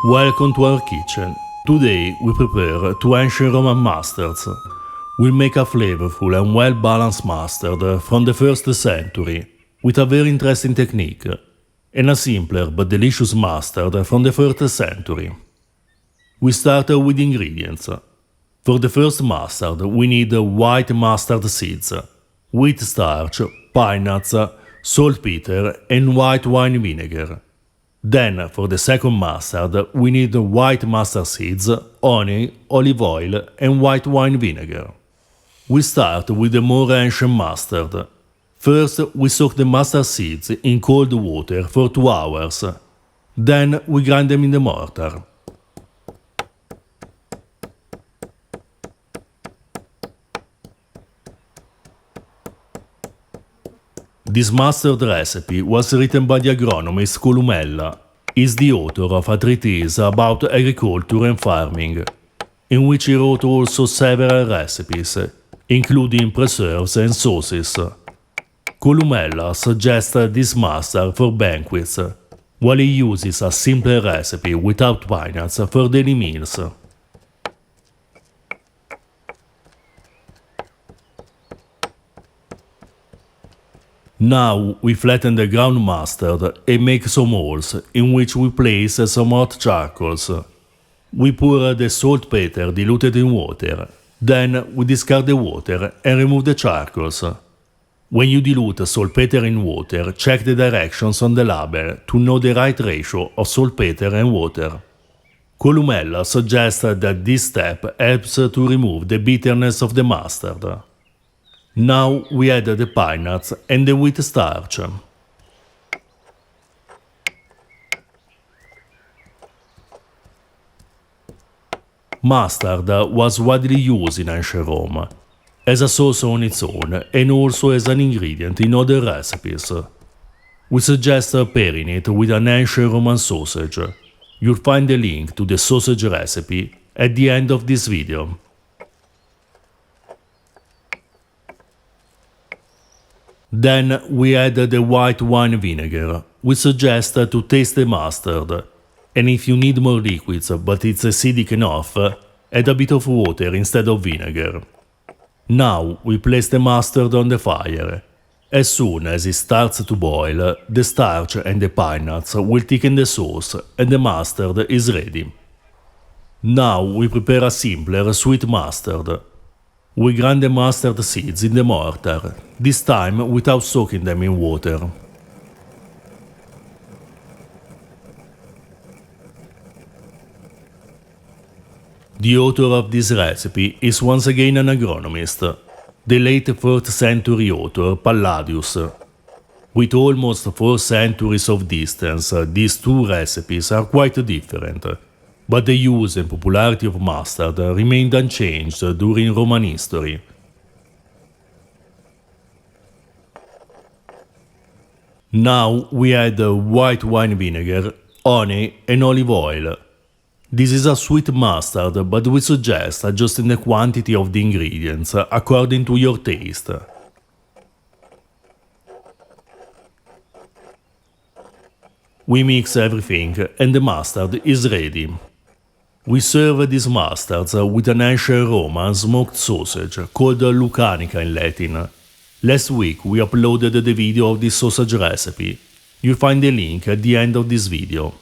Welcome to our kitchen. Today we prepare two ancient Roman mustards. We'll make a flavorful and well-balanced mustard from the 1st century with a very interesting technique, and a simpler but delicious mustard from the 3rd century. We start with the ingredients. For the first mustard we need white mustard seeds, wheat starch, pine nuts, saltpeter and white wine vinegar. Then, for the second mustard, we need white mustard seeds, honey, olive oil and white wine vinegar. We start with the more ancient mustard. First, we soak the mustard seeds in cold water for 2 hours. Then, we grind them in the mortar. This mustard recipe was written by the agronomist Columella. He is the author of a treatise about agriculture and farming, in which he wrote also several recipes, including preserves and sauces. Columella suggests this mustard for banquets, while he uses a simpler recipe without pine nuts for daily meals. Now we flatten the ground mustard and make some holes in which we place some hot charcoals. We pour the saltpeter diluted in water. Then we discard the water and remove the charcoals. When you dilute saltpeter in water, check the directions on the label to know the right ratio of saltpeter and water. Columella suggests that this step helps to remove the bitterness of the mustard. Now we add the pine nuts and the wheat starch. Mustard was widely used in ancient Rome, as a sauce on its own and also as an ingredient in other recipes. We suggest pairing it with an ancient Roman sausage. You'll find the link to the sausage recipe at the end of this video. Then we add the white wine vinegar. We suggest to taste the mustard, and if you need more liquids but it's acidic enough, add a bit of water instead of vinegar. Now we place the mustard on the fire. As soon as it starts to boil, the starch and the pine nuts will thicken the sauce and the mustard is ready. Now we prepare a simpler sweet mustard. We grind the mustard seeds in the mortar, this time without soaking them in water. The author of this recipe is once again an agronomist, the late 4th century author Palladius. With almost 4 centuries of distance, these two recipes are quite different, but the use and popularity of mustard remained unchanged during Roman history. Now we add white wine vinegar, honey and olive oil. This is a sweet mustard, but we suggest adjusting the quantity of the ingredients according to your taste. We mix everything and the mustard is ready. We serve these mustards with an ancient Roman smoked sausage called lucanica in Latin. Last week we uploaded the video of this sausage recipe. You'll find the link at the end of this video.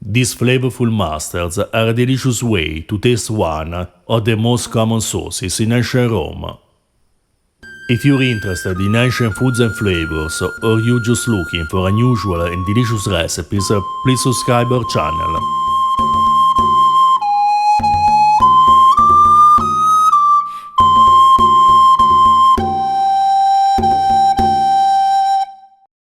These flavorful mustards are a delicious way to taste one of the most common sauces in ancient Rome. If you're interested in ancient foods and flavors, or you're just looking for unusual and delicious recipes, please subscribe our channel.